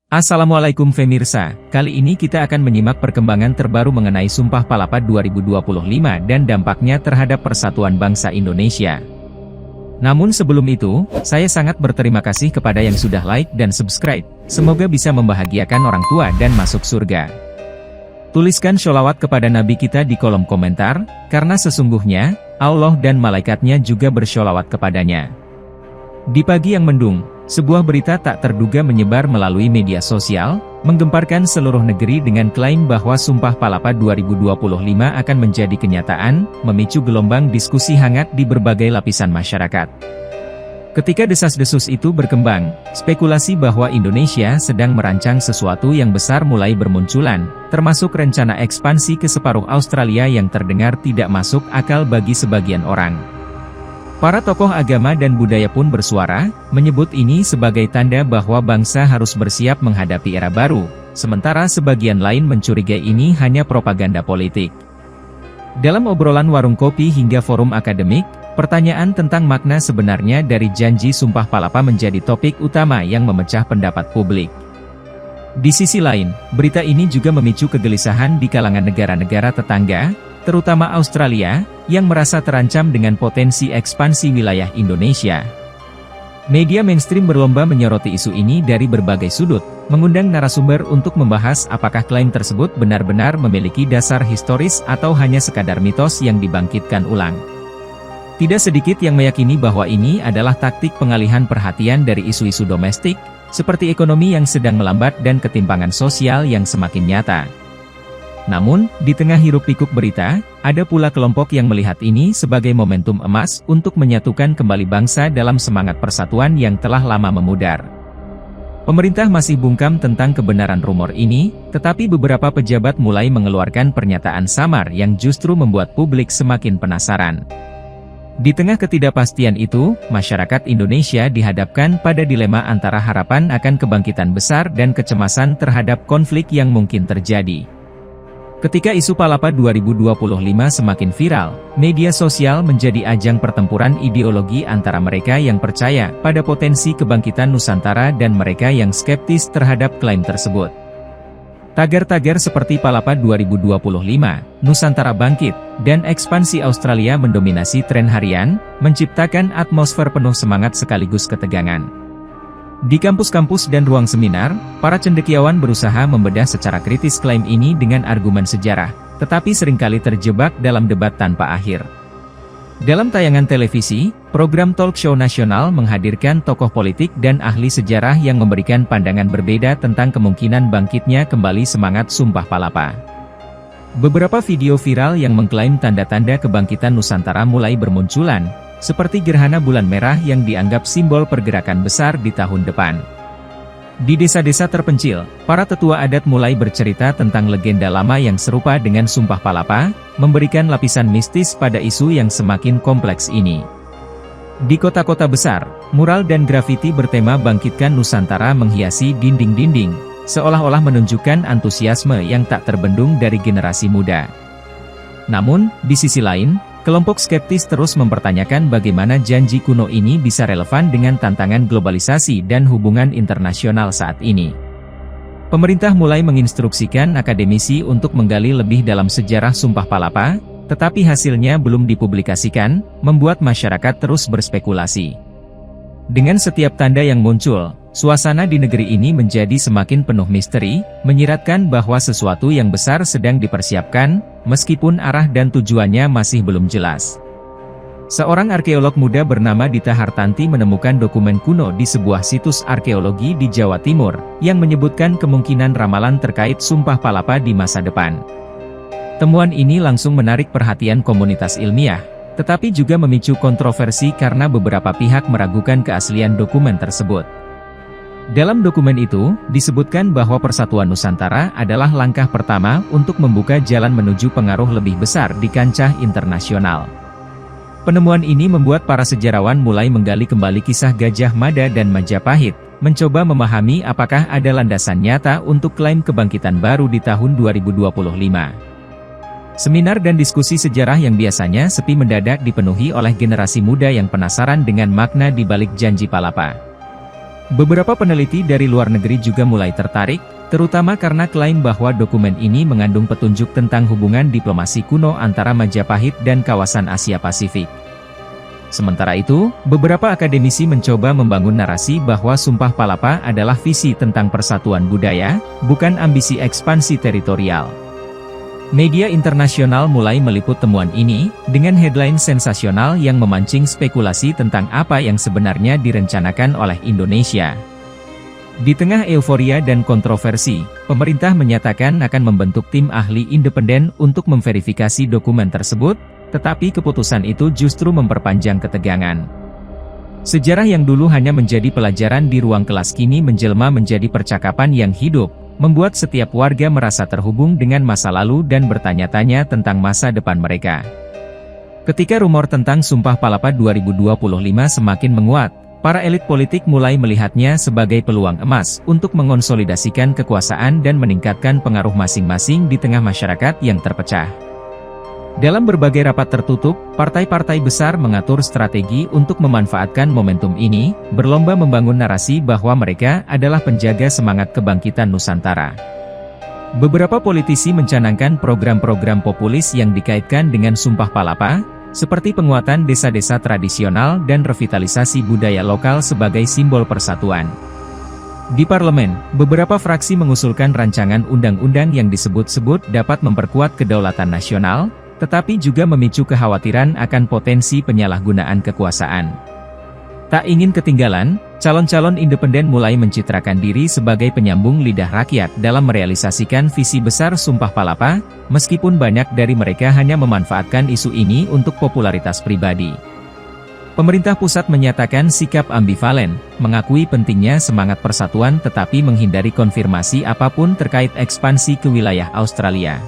Assalamualaikum pemirsa, kali ini kita akan menyimak perkembangan terbaru mengenai Sumpah Palapa 2025 dan dampaknya terhadap persatuan bangsa Indonesia. Namun sebelum itu, saya sangat berterima kasih kepada yang sudah like dan subscribe, semoga bisa membahagiakan orang tua dan masuk surga. Tuliskan sholawat kepada Nabi kita di kolom komentar, karena sesungguhnya, Allah dan malaikatnya juga bersholawat kepadanya. Di pagi yang mendung, sebuah berita tak terduga menyebar melalui media sosial, menggemparkan seluruh negeri dengan klaim bahwa Sumpah Palapa 2025 akan menjadi kenyataan, memicu gelombang diskusi hangat di berbagai lapisan masyarakat. Ketika desas-desus itu berkembang, spekulasi bahwa Indonesia sedang merancang sesuatu yang besar mulai bermunculan, termasuk rencana ekspansi ke separuh Australia yang terdengar tidak masuk akal bagi sebagian orang. Para tokoh agama dan budaya pun bersuara, menyebut ini sebagai tanda bahwa bangsa harus bersiap menghadapi era baru, sementara sebagian lain mencurigai ini hanya propaganda politik. Dalam obrolan warung kopi hingga forum akademik, pertanyaan tentang makna sebenarnya dari janji Sumpah Palapa menjadi topik utama yang memecah pendapat publik. Di sisi lain, berita ini juga memicu kegelisahan di kalangan negara-negara tetangga, terutama Australia, yang merasa terancam dengan potensi ekspansi wilayah Indonesia. Media mainstream berlomba menyoroti isu ini dari berbagai sudut, mengundang narasumber untuk membahas apakah klaim tersebut benar-benar memiliki dasar historis atau hanya sekadar mitos yang dibangkitkan ulang. Tidak sedikit yang meyakini bahwa ini adalah taktik pengalihan perhatian dari isu-isu domestik, seperti ekonomi yang sedang melambat dan ketimpangan sosial yang semakin nyata. Namun, di tengah hiruk-pikuk berita, ada pula kelompok yang melihat ini sebagai momentum emas untuk menyatukan kembali bangsa dalam semangat persatuan yang telah lama memudar. Pemerintah masih bungkam tentang kebenaran rumor ini, tetapi beberapa pejabat mulai mengeluarkan pernyataan samar yang justru membuat publik semakin penasaran. Di tengah ketidakpastian itu, masyarakat Indonesia dihadapkan pada dilema antara harapan akan kebangkitan besar dan kecemasan terhadap konflik yang mungkin terjadi. Ketika isu Palapa 2025 semakin viral, media sosial menjadi ajang pertempuran ideologi antara mereka yang percaya pada potensi kebangkitan Nusantara dan mereka yang skeptis terhadap klaim tersebut. Tagar-tagar seperti Palapa 2025, Nusantara Bangkit, dan ekspansi Australia mendominasi tren harian, menciptakan atmosfer penuh semangat sekaligus ketegangan. Di kampus-kampus dan ruang seminar, para cendekiawan berusaha membedah secara kritis klaim ini dengan argumen sejarah, tetapi seringkali terjebak dalam debat tanpa akhir. Dalam tayangan televisi, program talk show nasional menghadirkan tokoh politik dan ahli sejarah yang memberikan pandangan berbeda tentang kemungkinan bangkitnya kembali semangat Sumpah Palapa. Beberapa video viral yang mengklaim tanda-tanda kebangkitan Nusantara mulai bermunculan, seperti gerhana bulan merah yang dianggap simbol pergerakan besar di tahun depan. Di desa-desa terpencil, para tetua adat mulai bercerita tentang legenda lama yang serupa dengan Sumpah Palapa, memberikan lapisan mistis pada isu yang semakin kompleks ini. Di kota-kota besar, mural dan grafiti bertema Bangkitkan Nusantara menghiasi dinding-dinding, seolah-olah menunjukkan antusiasme yang tak terbendung dari generasi muda. Namun, di sisi lain, kelompok skeptis terus mempertanyakan bagaimana janji kuno ini bisa relevan dengan tantangan globalisasi dan hubungan internasional saat ini. Pemerintah mulai menginstruksikan akademisi untuk menggali lebih dalam sejarah Sumpah Palapa, tetapi hasilnya belum dipublikasikan, membuat masyarakat terus berspekulasi. Dengan setiap tanda yang muncul, suasana di negeri ini menjadi semakin penuh misteri, menyiratkan bahwa sesuatu yang besar sedang dipersiapkan, meskipun arah dan tujuannya masih belum jelas. Seorang arkeolog muda bernama Dita Hartanti menemukan dokumen kuno di sebuah situs arkeologi di Jawa Timur, yang menyebutkan kemungkinan ramalan terkait Sumpah Palapa di masa depan. Temuan ini langsung menarik perhatian komunitas ilmiah, tetapi juga memicu kontroversi karena beberapa pihak meragukan keaslian dokumen tersebut. Dalam dokumen itu, disebutkan bahwa Persatuan Nusantara adalah langkah pertama untuk membuka jalan menuju pengaruh lebih besar di kancah internasional. Penemuan ini membuat para sejarawan mulai menggali kembali kisah Gajah Mada dan Majapahit, mencoba memahami apakah ada landasan nyata untuk klaim kebangkitan baru di tahun 2025. Seminar dan diskusi sejarah yang biasanya sepi mendadak dipenuhi oleh generasi muda yang penasaran dengan makna di balik janji Palapa. Beberapa peneliti dari luar negeri juga mulai tertarik, terutama karena klaim bahwa dokumen ini mengandung petunjuk tentang hubungan diplomasi kuno antara Majapahit dan kawasan Asia Pasifik. Sementara itu, beberapa akademisi mencoba membangun narasi bahwa Sumpah Palapa adalah visi tentang persatuan budaya, bukan ambisi ekspansi teritorial. Media internasional mulai meliput temuan ini, dengan headline sensasional yang memancing spekulasi tentang apa yang sebenarnya direncanakan oleh Indonesia. Di tengah euforia dan kontroversi, pemerintah menyatakan akan membentuk tim ahli independen untuk memverifikasi dokumen tersebut, tetapi keputusan itu justru memperpanjang ketegangan. Sejarah yang dulu hanya menjadi pelajaran di ruang kelas kini menjelma menjadi percakapan yang hidup, membuat setiap warga merasa terhubung dengan masa lalu dan bertanya-tanya tentang masa depan mereka. Ketika rumor tentang Sumpah Palapa 2025 semakin menguat, para elit politik mulai melihatnya sebagai peluang emas untuk mengonsolidasikan kekuasaan dan meningkatkan pengaruh masing-masing di tengah masyarakat yang terpecah. Dalam berbagai rapat tertutup, partai-partai besar mengatur strategi untuk memanfaatkan momentum ini, berlomba membangun narasi bahwa mereka adalah penjaga semangat kebangkitan Nusantara. Beberapa politisi mencanangkan program-program populis yang dikaitkan dengan Sumpah Palapa, seperti penguatan desa-desa tradisional dan revitalisasi budaya lokal sebagai simbol persatuan. Di parlemen, beberapa fraksi mengusulkan rancangan undang-undang yang disebut-sebut dapat memperkuat kedaulatan nasional, tetapi juga memicu kekhawatiran akan potensi penyalahgunaan kekuasaan. Tak ingin ketinggalan, calon-calon independen mulai mencitrakan diri sebagai penyambung lidah rakyat dalam merealisasikan visi besar Sumpah Palapa, meskipun banyak dari mereka hanya memanfaatkan isu ini untuk popularitas pribadi. Pemerintah pusat menyatakan sikap ambivalen, mengakui pentingnya semangat persatuan tetapi menghindari konfirmasi apapun terkait ekspansi ke wilayah Australia.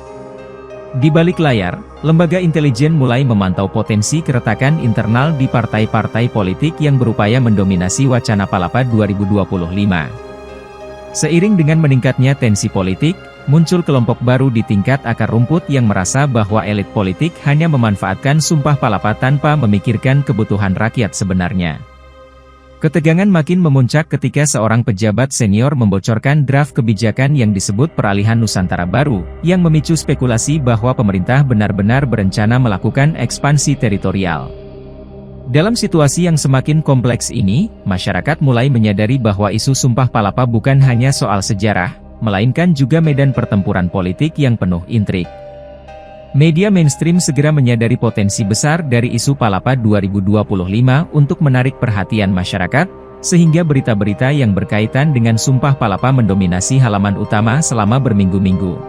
Di balik layar, lembaga intelijen mulai memantau potensi keretakan internal di partai-partai politik yang berupaya mendominasi wacana Palapa 2025. Seiring dengan meningkatnya tensi politik, muncul kelompok baru di tingkat akar rumput yang merasa bahwa elit politik hanya memanfaatkan Sumpah Palapa tanpa memikirkan kebutuhan rakyat sebenarnya. Ketegangan makin memuncak ketika seorang pejabat senior membocorkan draft kebijakan yang disebut Peralihan Nusantara Baru, yang memicu spekulasi bahwa pemerintah benar-benar berencana melakukan ekspansi teritorial. Dalam situasi yang semakin kompleks ini, masyarakat mulai menyadari bahwa isu Sumpah Palapa bukan hanya soal sejarah, melainkan juga medan pertempuran politik yang penuh intrik. Media mainstream segera menyadari potensi besar dari isu Palapa 2025 untuk menarik perhatian masyarakat, sehingga berita-berita yang berkaitan dengan Sumpah Palapa mendominasi halaman utama selama berminggu-minggu.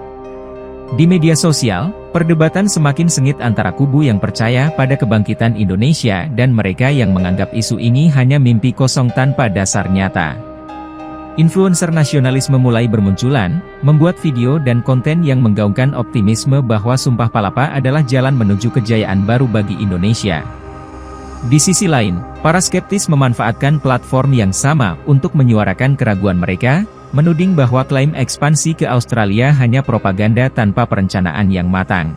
Di media sosial, perdebatan semakin sengit antara kubu yang percaya pada kebangkitan Indonesia dan mereka yang menganggap isu ini hanya mimpi kosong tanpa dasar nyata. Influencer nasionalisme mulai bermunculan, membuat video dan konten yang menggaungkan optimisme bahwa Sumpah Palapa adalah jalan menuju kejayaan baru bagi Indonesia. Di sisi lain, para skeptis memanfaatkan platform yang sama untuk menyuarakan keraguan mereka, menuding bahwa klaim ekspansi ke Australia hanya propaganda tanpa perencanaan yang matang.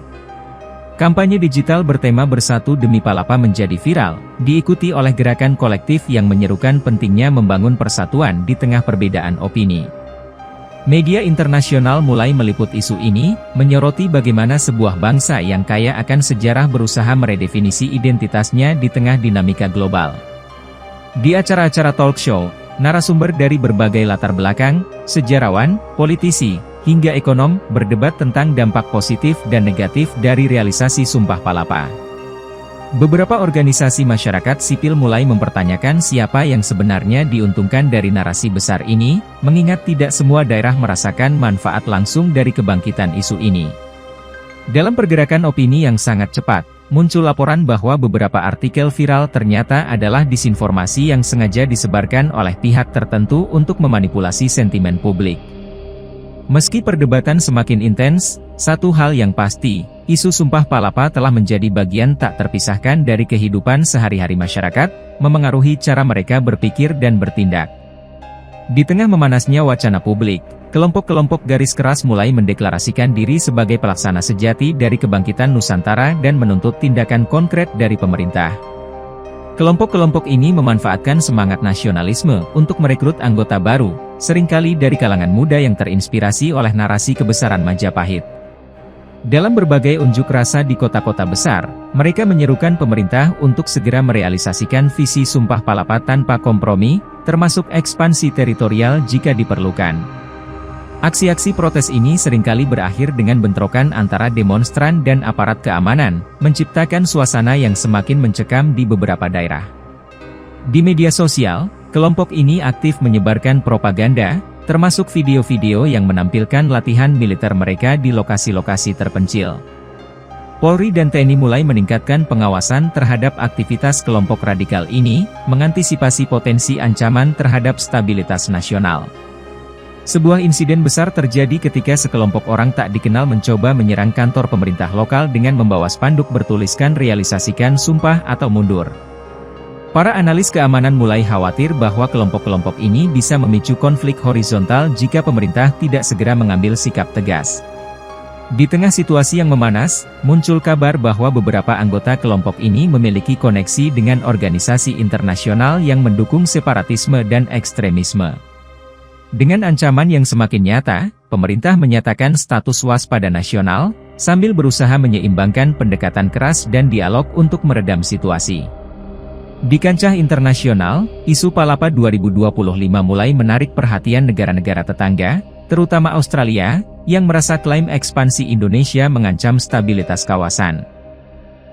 Kampanye digital bertema Bersatu Demi Palapa menjadi viral, diikuti oleh gerakan kolektif yang menyerukan pentingnya membangun persatuan di tengah perbedaan opini. Media internasional mulai meliput isu ini, menyoroti bagaimana sebuah bangsa yang kaya akan sejarah berusaha meredefinisi identitasnya di tengah dinamika global. Di acara-acara talk show, narasumber dari berbagai latar belakang, sejarawan, politisi, hingga ekonom, berdebat tentang dampak positif dan negatif dari realisasi Sumpah Palapa. Beberapa organisasi masyarakat sipil mulai mempertanyakan siapa yang sebenarnya diuntungkan dari narasi besar ini, mengingat tidak semua daerah merasakan manfaat langsung dari kebangkitan isu ini. Dalam pergerakan opini yang sangat cepat, muncul laporan bahwa beberapa artikel viral ternyata adalah disinformasi yang sengaja disebarkan oleh pihak tertentu untuk memanipulasi sentimen publik. Meski perdebatan semakin intens, satu hal yang pasti, isu Sumpah Palapa telah menjadi bagian tak terpisahkan dari kehidupan sehari-hari masyarakat, memengaruhi cara mereka berpikir dan bertindak. Di tengah memanasnya wacana publik, kelompok-kelompok garis keras mulai mendeklarasikan diri sebagai pelaksana sejati dari kebangkitan Nusantara dan menuntut tindakan konkret dari pemerintah. Kelompok-kelompok ini memanfaatkan semangat nasionalisme untuk merekrut anggota baru, seringkali dari kalangan muda yang terinspirasi oleh narasi kebesaran Majapahit. Dalam berbagai unjuk rasa di kota-kota besar, mereka menyerukan pemerintah untuk segera merealisasikan visi Sumpah Palapa tanpa kompromi, termasuk ekspansi teritorial jika diperlukan. Aksi-aksi protes ini seringkali berakhir dengan bentrokan antara demonstran dan aparat keamanan, menciptakan suasana yang semakin mencekam di beberapa daerah. Di media sosial, kelompok ini aktif menyebarkan propaganda, termasuk video-video yang menampilkan latihan militer mereka di lokasi-lokasi terpencil. Polri dan TNI mulai meningkatkan pengawasan terhadap aktivitas kelompok radikal ini, mengantisipasi potensi ancaman terhadap stabilitas nasional. Sebuah insiden besar terjadi ketika sekelompok orang tak dikenal mencoba menyerang kantor pemerintah lokal dengan membawa spanduk bertuliskan realisasikan sumpah atau mundur. Para analis keamanan mulai khawatir bahwa kelompok-kelompok ini bisa memicu konflik horizontal jika pemerintah tidak segera mengambil sikap tegas. Di tengah situasi yang memanas, muncul kabar bahwa beberapa anggota kelompok ini memiliki koneksi dengan organisasi internasional yang mendukung separatisme dan ekstremisme. Dengan ancaman yang semakin nyata, pemerintah menyatakan status waspada nasional, sambil berusaha menyeimbangkan pendekatan keras dan dialog untuk meredam situasi. Di kancah internasional, isu Palapa 2025 mulai menarik perhatian negara-negara tetangga, terutama Australia, yang merasa klaim ekspansi Indonesia mengancam stabilitas kawasan.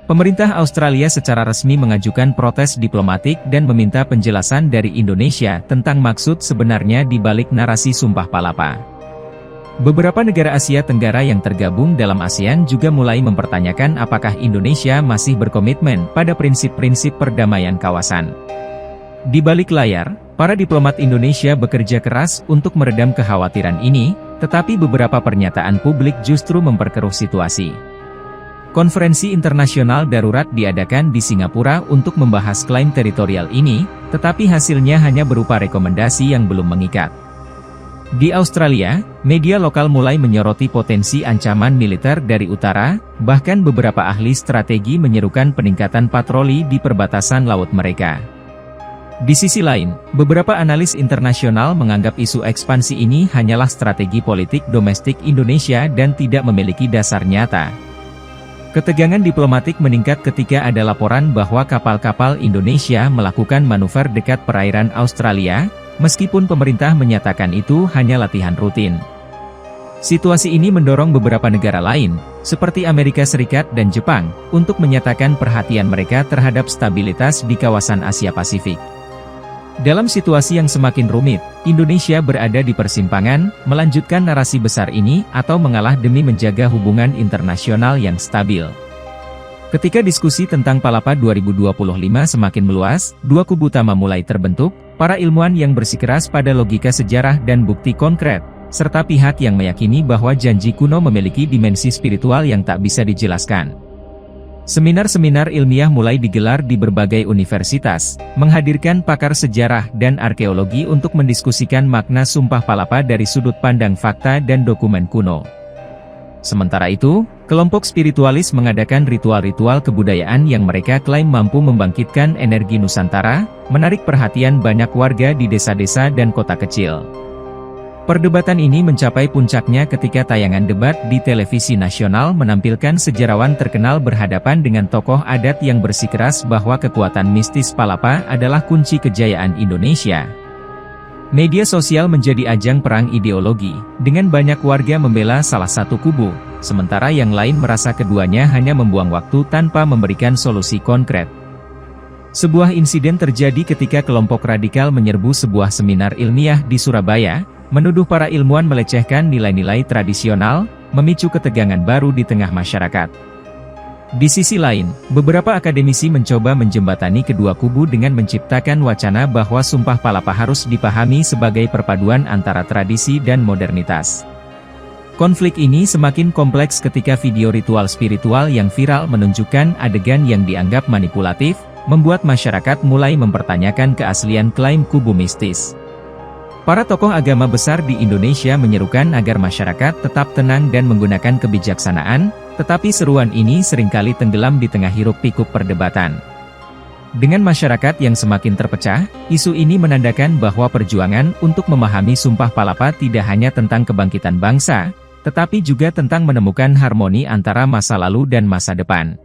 Pemerintah Australia secara resmi mengajukan protes diplomatik dan meminta penjelasan dari Indonesia tentang maksud sebenarnya di balik narasi Sumpah Palapa. Beberapa negara Asia Tenggara yang tergabung dalam ASEAN juga mulai mempertanyakan apakah Indonesia masih berkomitmen pada prinsip-prinsip perdamaian kawasan. Di balik layar, para diplomat Indonesia bekerja keras untuk meredam kekhawatiran ini, tetapi beberapa pernyataan publik justru memperkeruh situasi. Konferensi internasional darurat diadakan di Singapura untuk membahas klaim teritorial ini, tetapi hasilnya hanya berupa rekomendasi yang belum mengikat. Di Australia, media lokal mulai menyoroti potensi ancaman militer dari utara, bahkan beberapa ahli strategi menyerukan peningkatan patroli di perbatasan laut mereka. Di sisi lain, beberapa analis internasional menganggap isu ekspansi ini hanyalah strategi politik domestik Indonesia dan tidak memiliki dasar nyata. Ketegangan diplomatik meningkat ketika ada laporan bahwa kapal-kapal Indonesia melakukan manuver dekat perairan Australia, meskipun pemerintah menyatakan itu hanya latihan rutin. Situasi ini mendorong beberapa negara lain, seperti Amerika Serikat dan Jepang, untuk menyatakan perhatian mereka terhadap stabilitas di kawasan Asia Pasifik. Dalam situasi yang semakin rumit, Indonesia berada di persimpangan, melanjutkan narasi besar ini, atau mengalah demi menjaga hubungan internasional yang stabil. Ketika diskusi tentang Palapa 2025 semakin meluas, dua kubu utama mulai terbentuk, para ilmuwan yang bersikeras pada logika sejarah dan bukti konkret, serta pihak yang meyakini bahwa janji kuno memiliki dimensi spiritual yang tak bisa dijelaskan. Seminar-seminar ilmiah mulai digelar di berbagai universitas, menghadirkan pakar sejarah dan arkeologi untuk mendiskusikan makna Sumpah Palapa dari sudut pandang fakta dan dokumen kuno. Sementara itu, kelompok spiritualis mengadakan ritual-ritual kebudayaan yang mereka klaim mampu membangkitkan energi Nusantara, menarik perhatian banyak warga di desa-desa dan kota kecil. Perdebatan ini mencapai puncaknya ketika tayangan debat di televisi nasional menampilkan sejarawan terkenal berhadapan dengan tokoh adat yang bersikeras bahwa kekuatan mistis Palapa adalah kunci kejayaan Indonesia. Media sosial menjadi ajang perang ideologi, dengan banyak warga membela salah satu kubu, sementara yang lain merasa keduanya hanya membuang waktu tanpa memberikan solusi konkret. Sebuah insiden terjadi ketika kelompok radikal menyerbu sebuah seminar ilmiah di Surabaya, menuduh para ilmuwan melecehkan nilai-nilai tradisional, memicu ketegangan baru di tengah masyarakat. Di sisi lain, beberapa akademisi mencoba menjembatani kedua kubu dengan menciptakan wacana bahwa Sumpah Palapa harus dipahami sebagai perpaduan antara tradisi dan modernitas. Konflik ini semakin kompleks ketika video ritual spiritual yang viral menunjukkan adegan yang dianggap manipulatif, membuat masyarakat mulai mempertanyakan keaslian klaim kubu mistis. Para tokoh agama besar di Indonesia menyerukan agar masyarakat tetap tenang dan menggunakan kebijaksanaan, tetapi seruan ini seringkali tenggelam di tengah hiruk-pikuk perdebatan. Dengan masyarakat yang semakin terpecah, isu ini menandakan bahwa perjuangan untuk memahami Sumpah Palapa tidak hanya tentang kebangkitan bangsa, tetapi juga tentang menemukan harmoni antara masa lalu dan masa depan.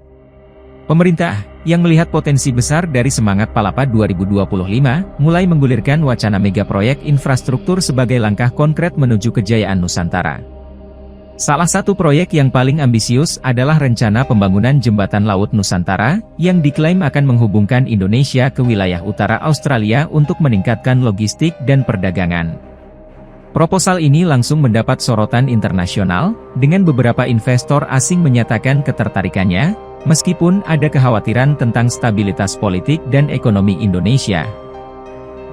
Pemerintah, yang melihat potensi besar dari Semangat Palapa 2025, mulai menggulirkan wacana megaproyek infrastruktur sebagai langkah konkret menuju kejayaan Nusantara. Salah satu proyek yang paling ambisius adalah rencana pembangunan Jembatan Laut Nusantara, yang diklaim akan menghubungkan Indonesia ke wilayah utara Australia untuk meningkatkan logistik dan perdagangan. Proposal ini langsung mendapat sorotan internasional, dengan beberapa investor asing menyatakan ketertarikannya, meskipun ada kekhawatiran tentang stabilitas politik dan ekonomi Indonesia.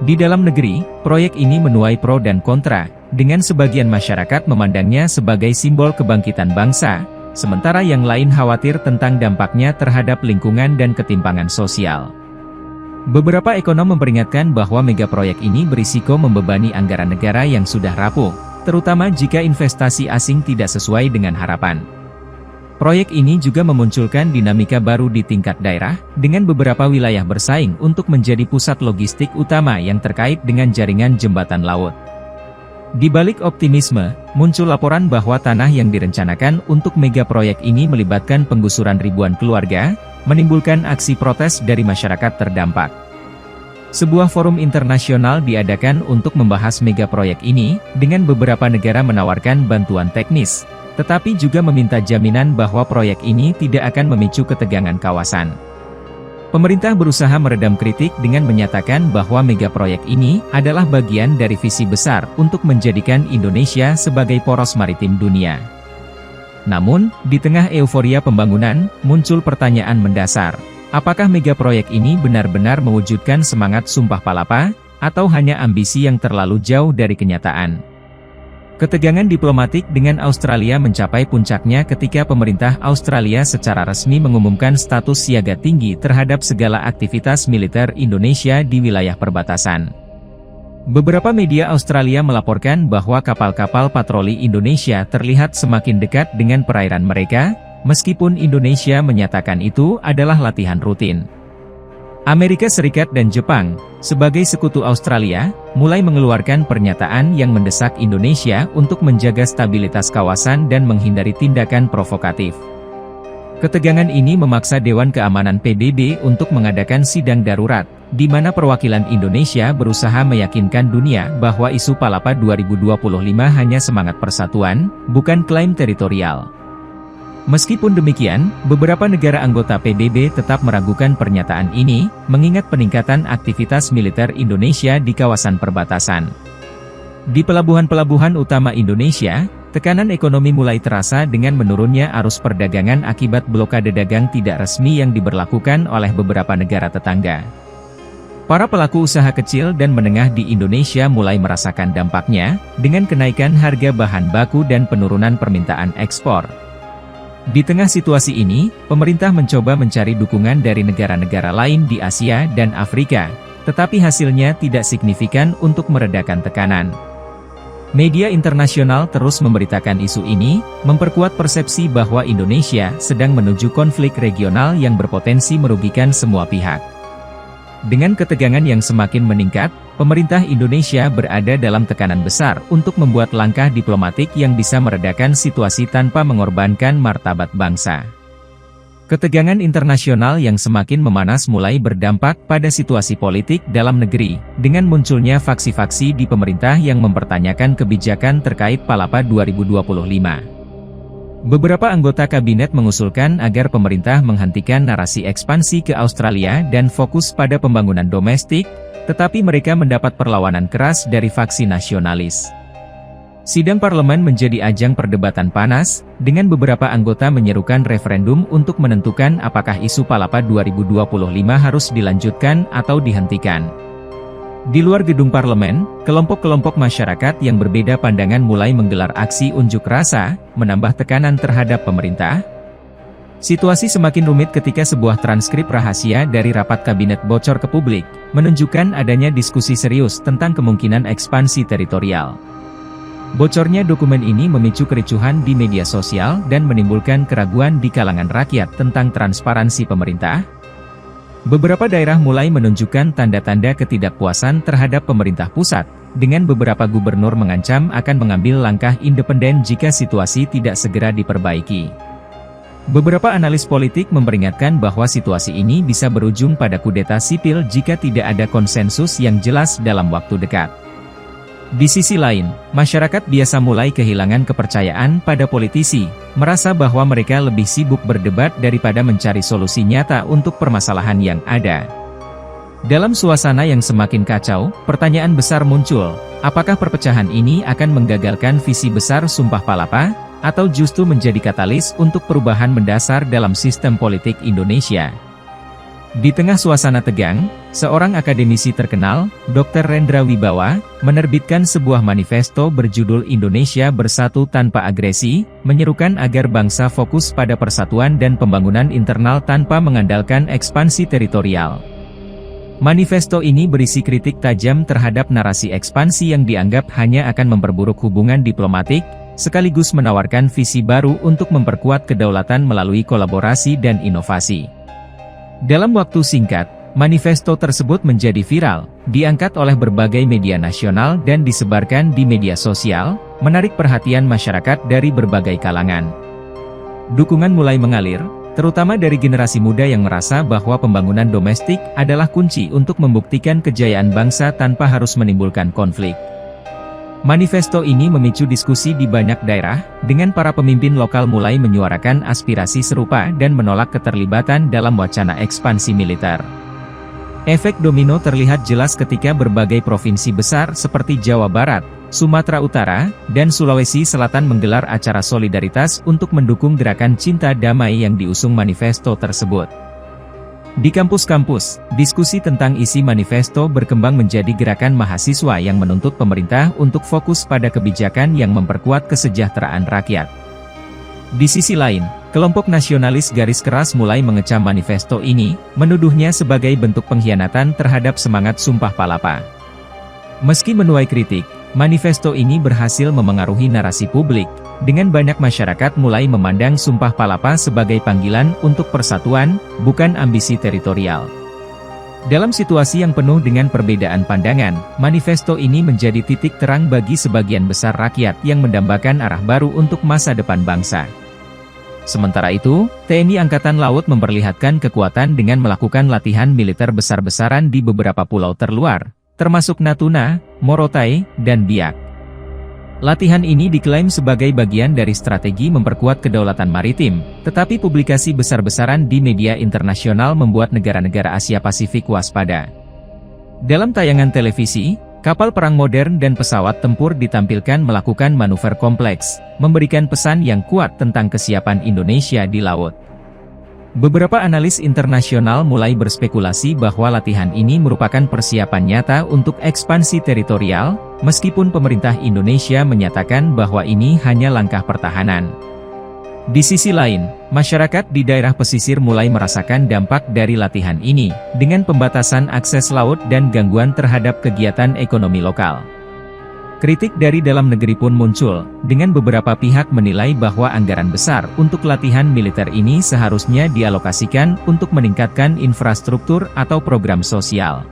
Di dalam negeri, proyek ini menuai pro dan kontra, dengan sebagian masyarakat memandangnya sebagai simbol kebangkitan bangsa, sementara yang lain khawatir tentang dampaknya terhadap lingkungan dan ketimpangan sosial. Beberapa ekonom memperingatkan bahwa megaproyek ini berisiko membebani anggaran negara yang sudah rapuh, terutama jika investasi asing tidak sesuai dengan harapan. Proyek ini juga memunculkan dinamika baru di tingkat daerah, dengan beberapa wilayah bersaing untuk menjadi pusat logistik utama yang terkait dengan jaringan jembatan laut. Di balik optimisme, muncul laporan bahwa tanah yang direncanakan untuk megaproyek ini melibatkan penggusuran ribuan keluarga, menimbulkan aksi protes dari masyarakat terdampak. Sebuah forum internasional diadakan untuk membahas megaproyek ini, dengan beberapa negara menawarkan bantuan teknis, tetapi juga meminta jaminan bahwa proyek ini tidak akan memicu ketegangan kawasan. Pemerintah berusaha meredam kritik dengan menyatakan bahwa megaproyek ini adalah bagian dari visi besar untuk menjadikan Indonesia sebagai poros maritim dunia. Namun, di tengah euforia pembangunan, muncul pertanyaan mendasar. Apakah megaproyek ini benar-benar mewujudkan semangat Sumpah Palapa, atau hanya ambisi yang terlalu jauh dari kenyataan? Ketegangan diplomatik dengan Australia mencapai puncaknya ketika pemerintah Australia secara resmi mengumumkan status siaga tinggi terhadap segala aktivitas militer Indonesia di wilayah perbatasan. Beberapa media Australia melaporkan bahwa kapal-kapal patroli Indonesia terlihat semakin dekat dengan perairan mereka, meskipun Indonesia menyatakan itu adalah latihan rutin. Amerika Serikat dan Jepang, sebagai sekutu Australia, mulai mengeluarkan pernyataan yang mendesak Indonesia untuk menjaga stabilitas kawasan dan menghindari tindakan provokatif. Ketegangan ini memaksa Dewan Keamanan PBB untuk mengadakan sidang darurat, di mana perwakilan Indonesia berusaha meyakinkan dunia bahwa isu Palapa 2025 hanya semangat persatuan, bukan klaim teritorial. Meskipun demikian, beberapa negara anggota PBB tetap meragukan pernyataan ini, mengingat peningkatan aktivitas militer Indonesia di kawasan perbatasan. Di pelabuhan-pelabuhan utama Indonesia, tekanan ekonomi mulai terasa dengan menurunnya arus perdagangan akibat blokade dagang tidak resmi yang diberlakukan oleh beberapa negara tetangga. Para pelaku usaha kecil dan menengah di Indonesia mulai merasakan dampaknya, dengan kenaikan harga bahan baku dan penurunan permintaan ekspor. Di tengah situasi ini, pemerintah mencoba mencari dukungan dari negara-negara lain di Asia dan Afrika, tetapi hasilnya tidak signifikan untuk meredakan tekanan. Media internasional terus memberitakan isu ini, memperkuat persepsi bahwa Indonesia sedang menuju konflik regional yang berpotensi merugikan semua pihak. Dengan ketegangan yang semakin meningkat, pemerintah Indonesia berada dalam tekanan besar untuk membuat langkah diplomatik yang bisa meredakan situasi tanpa mengorbankan martabat bangsa. Ketegangan internasional yang semakin memanas mulai berdampak pada situasi politik dalam negeri, dengan munculnya faksi-faksi di pemerintah yang mempertanyakan kebijakan terkait Palapa 2025. Beberapa anggota kabinet mengusulkan agar pemerintah menghentikan narasi ekspansi ke Australia dan fokus pada pembangunan domestik, tetapi mereka mendapat perlawanan keras dari faksi nasionalis. Sidang parlemen menjadi ajang perdebatan panas, dengan beberapa anggota menyerukan referendum untuk menentukan apakah isu Palapa 2025 harus dilanjutkan atau dihentikan. Di luar gedung parlemen, kelompok-kelompok masyarakat yang berbeda pandangan mulai menggelar aksi unjuk rasa, menambah tekanan terhadap pemerintah. Situasi semakin rumit ketika sebuah transkrip rahasia dari rapat kabinet bocor ke publik, menunjukkan adanya diskusi serius tentang kemungkinan ekspansi teritorial. Bocornya dokumen ini memicu kericuhan di media sosial dan menimbulkan keraguan di kalangan rakyat tentang transparansi pemerintah. Beberapa daerah mulai menunjukkan tanda-tanda ketidakpuasan terhadap pemerintah pusat, dengan beberapa gubernur mengancam akan mengambil langkah independen jika situasi tidak segera diperbaiki. Beberapa analis politik memperingatkan bahwa situasi ini bisa berujung pada kudeta sipil jika tidak ada konsensus yang jelas dalam waktu dekat. Di sisi lain, masyarakat biasa mulai kehilangan kepercayaan pada politisi, merasa bahwa mereka lebih sibuk berdebat daripada mencari solusi nyata untuk permasalahan yang ada. Dalam suasana yang semakin kacau, pertanyaan besar muncul, apakah perpecahan ini akan menggagalkan visi besar Sumpah Palapa, atau justru menjadi katalis untuk perubahan mendasar dalam sistem politik Indonesia? Di tengah suasana tegang, seorang akademisi terkenal, Dr. Rendra Wibawa, menerbitkan sebuah manifesto berjudul Indonesia Bersatu Tanpa Agresi, menyerukan agar bangsa fokus pada persatuan dan pembangunan internal tanpa mengandalkan ekspansi teritorial. Manifesto ini berisi kritik tajam terhadap narasi ekspansi yang dianggap hanya akan memperburuk hubungan diplomatik, sekaligus menawarkan visi baru untuk memperkuat kedaulatan melalui kolaborasi dan inovasi. Dalam waktu singkat, manifesto tersebut menjadi viral, diangkat oleh berbagai media nasional dan disebarkan di media sosial, menarik perhatian masyarakat dari berbagai kalangan. Dukungan mulai mengalir, terutama dari generasi muda yang merasa bahwa pembangunan domestik adalah kunci untuk membuktikan kejayaan bangsa tanpa harus menimbulkan konflik. Manifesto ini memicu diskusi di banyak daerah, dengan para pemimpin lokal mulai menyuarakan aspirasi serupa dan menolak keterlibatan dalam wacana ekspansi militer. Efek domino terlihat jelas ketika berbagai provinsi besar seperti Jawa Barat, Sumatera Utara, dan Sulawesi Selatan menggelar acara solidaritas untuk mendukung gerakan cinta damai yang diusung manifesto tersebut. Di kampus-kampus, diskusi tentang isi manifesto berkembang menjadi gerakan mahasiswa yang menuntut pemerintah untuk fokus pada kebijakan yang memperkuat kesejahteraan rakyat. Di sisi lain, kelompok nasionalis garis keras mulai mengecam manifesto ini, menuduhnya sebagai bentuk pengkhianatan terhadap semangat Sumpah Palapa. Meski menuai kritik, manifesto ini berhasil memengaruhi narasi publik, dengan banyak masyarakat mulai memandang Sumpah Palapa sebagai panggilan untuk persatuan, bukan ambisi teritorial. Dalam situasi yang penuh dengan perbedaan pandangan, manifesto ini menjadi titik terang bagi sebagian besar rakyat yang mendambakan arah baru untuk masa depan bangsa. Sementara itu, TNI Angkatan Laut memperlihatkan kekuatan dengan melakukan latihan militer besar-besaran di beberapa pulau terluar, termasuk Natuna, Morotai, dan Biak. Latihan ini diklaim sebagai bagian dari strategi memperkuat kedaulatan maritim, tetapi publikasi besar-besaran di media internasional membuat negara-negara Asia Pasifik waspada. Dalam tayangan televisi, kapal perang modern dan pesawat tempur ditampilkan melakukan manuver kompleks, memberikan pesan yang kuat tentang kesiapan Indonesia di laut. Beberapa analis internasional mulai berspekulasi bahwa latihan ini merupakan persiapan nyata untuk ekspansi teritorial, meskipun pemerintah Indonesia menyatakan bahwa ini hanya langkah pertahanan. Di sisi lain, masyarakat di daerah pesisir mulai merasakan dampak dari latihan ini, dengan pembatasan akses laut dan gangguan terhadap kegiatan ekonomi lokal. Kritik dari dalam negeri pun muncul, dengan beberapa pihak menilai bahwa anggaran besar untuk latihan militer ini seharusnya dialokasikan untuk meningkatkan infrastruktur atau program sosial.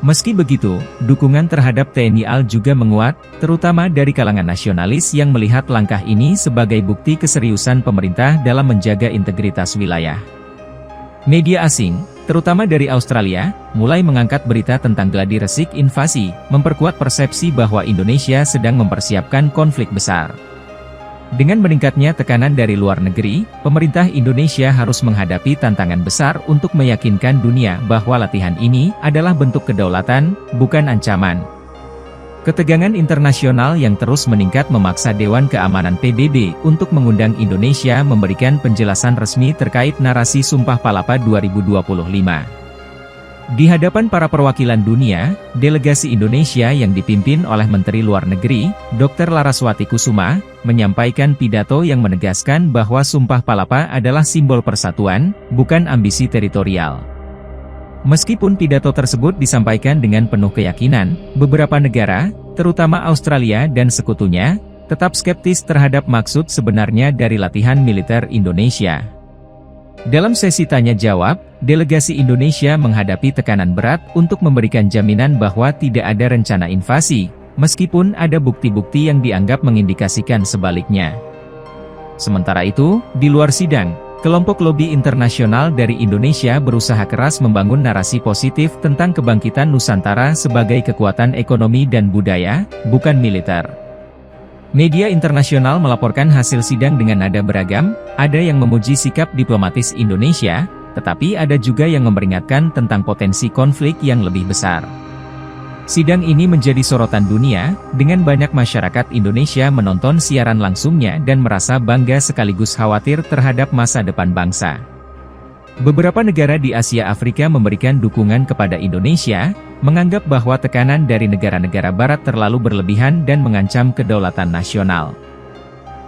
Meski begitu, dukungan terhadap TNI AL juga menguat, terutama dari kalangan nasionalis yang melihat langkah ini sebagai bukti keseriusan pemerintah dalam menjaga integritas wilayah. Media asing, terutama dari Australia, mulai mengangkat berita tentang gladi resik invasi, memperkuat persepsi bahwa Indonesia sedang mempersiapkan konflik besar. Dengan meningkatnya tekanan dari luar negeri, pemerintah Indonesia harus menghadapi tantangan besar untuk meyakinkan dunia bahwa latihan ini adalah bentuk kedaulatan, bukan ancaman. Ketegangan internasional yang terus meningkat memaksa Dewan Keamanan PBB untuk mengundang Indonesia memberikan penjelasan resmi terkait narasi Sumpah Palapa 2025. Di hadapan para perwakilan dunia, delegasi Indonesia yang dipimpin oleh Menteri Luar Negeri, Dr. Laraswati Kusuma, menyampaikan pidato yang menegaskan bahwa Sumpah Palapa adalah simbol persatuan, bukan ambisi teritorial. Meskipun pidato tersebut disampaikan dengan penuh keyakinan, beberapa negara, terutama Australia dan sekutunya, tetap skeptis terhadap maksud sebenarnya dari latihan militer Indonesia. Dalam sesi tanya-jawab, delegasi Indonesia menghadapi tekanan berat untuk memberikan jaminan bahwa tidak ada rencana invasi, meskipun ada bukti-bukti yang dianggap mengindikasikan sebaliknya. Sementara itu, di luar sidang, kelompok lobi internasional dari Indonesia berusaha keras membangun narasi positif tentang kebangkitan Nusantara sebagai kekuatan ekonomi dan budaya, bukan militer. Media internasional melaporkan hasil sidang dengan nada beragam, ada yang memuji sikap diplomatis Indonesia, tetapi ada juga yang memperingatkan tentang potensi konflik yang lebih besar. Sidang ini menjadi sorotan dunia, dengan banyak masyarakat Indonesia menonton siaran langsungnya dan merasa bangga sekaligus khawatir terhadap masa depan bangsa. Beberapa negara di Asia Afrika memberikan dukungan kepada Indonesia, menganggap bahwa tekanan dari negara-negara barat terlalu berlebihan dan mengancam kedaulatan nasional.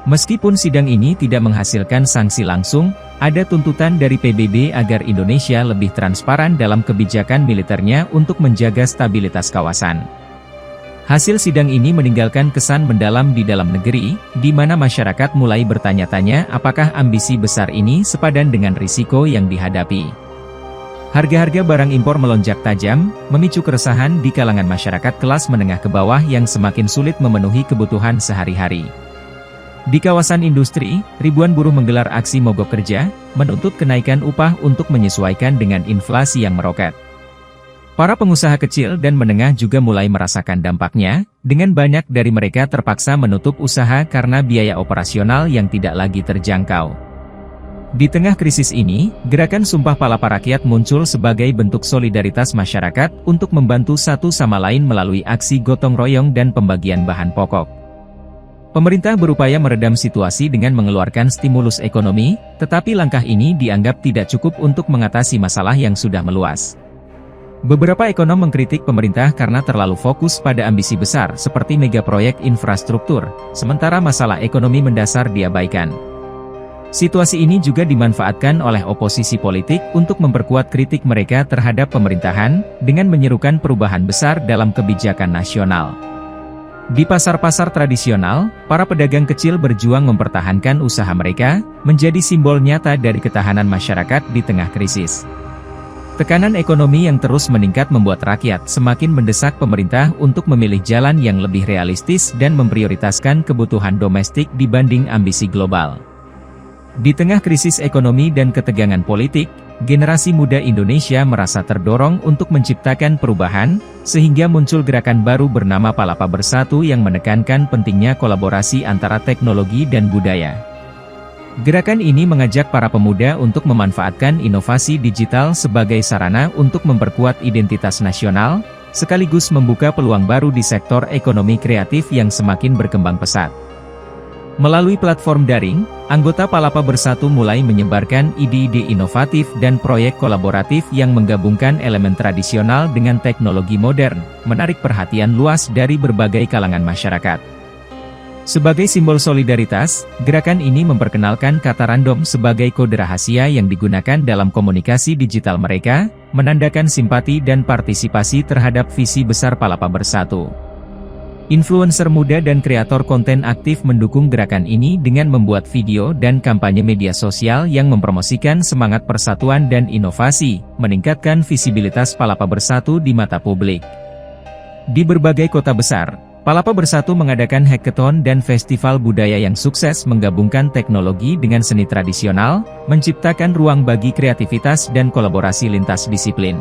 Meskipun sidang ini tidak menghasilkan sanksi langsung, ada tuntutan dari PBB agar Indonesia lebih transparan dalam kebijakan militernya untuk menjaga stabilitas kawasan. Hasil sidang ini meninggalkan kesan mendalam di dalam negeri, di mana masyarakat mulai bertanya-tanya apakah ambisi besar ini sepadan dengan risiko yang dihadapi. Harga-harga barang impor melonjak tajam, memicu keresahan di kalangan masyarakat kelas menengah ke bawah yang semakin sulit memenuhi kebutuhan sehari-hari. Di kawasan industri, ribuan buruh menggelar aksi mogok kerja, menuntut kenaikan upah untuk menyesuaikan dengan inflasi yang meroket. Para pengusaha kecil dan menengah juga mulai merasakan dampaknya, dengan banyak dari mereka terpaksa menutup usaha karena biaya operasional yang tidak lagi terjangkau. Di tengah krisis ini, gerakan Sumpah Palapa Rakyat muncul sebagai bentuk solidaritas masyarakat untuk membantu satu sama lain melalui aksi gotong royong dan pembagian bahan pokok. Pemerintah berupaya meredam situasi dengan mengeluarkan stimulus ekonomi, tetapi langkah ini dianggap tidak cukup untuk mengatasi masalah yang sudah meluas. Beberapa ekonom mengkritik pemerintah karena terlalu fokus pada ambisi besar seperti megaproyek infrastruktur, sementara masalah ekonomi mendasar diabaikan. Situasi ini juga dimanfaatkan oleh oposisi politik untuk memperkuat kritik mereka terhadap pemerintahan, dengan menyerukan perubahan besar dalam kebijakan nasional. Di pasar-pasar tradisional, para pedagang kecil berjuang mempertahankan usaha mereka, menjadi simbol nyata dari ketahanan masyarakat di tengah krisis. Tekanan ekonomi yang terus meningkat membuat rakyat semakin mendesak pemerintah untuk memilih jalan yang lebih realistis dan memprioritaskan kebutuhan domestik dibanding ambisi global. Di tengah krisis ekonomi dan ketegangan politik, generasi muda Indonesia merasa terdorong untuk menciptakan perubahan, sehingga muncul gerakan baru bernama Palapa Bersatu yang menekankan pentingnya kolaborasi antara teknologi dan budaya. Gerakan ini mengajak para pemuda untuk memanfaatkan inovasi digital sebagai sarana untuk memperkuat identitas nasional, sekaligus membuka peluang baru di sektor ekonomi kreatif yang semakin berkembang pesat. Melalui platform daring, anggota Palapa Bersatu mulai menyebarkan ide-ide inovatif dan proyek kolaboratif yang menggabungkan elemen tradisional dengan teknologi modern, menarik perhatian luas dari berbagai kalangan masyarakat. Sebagai simbol solidaritas, gerakan ini memperkenalkan kata random sebagai kode rahasia yang digunakan dalam komunikasi digital mereka, menandakan simpati dan partisipasi terhadap visi besar Palapa Bersatu. Influencer muda dan kreator konten aktif mendukung gerakan ini dengan membuat video dan kampanye media sosial yang mempromosikan semangat persatuan dan inovasi, meningkatkan visibilitas Palapa Bersatu di mata publik. Di berbagai kota besar, Palapa Bersatu mengadakan hackathon dan festival budaya yang sukses menggabungkan teknologi dengan seni tradisional, menciptakan ruang bagi kreativitas dan kolaborasi lintas disiplin.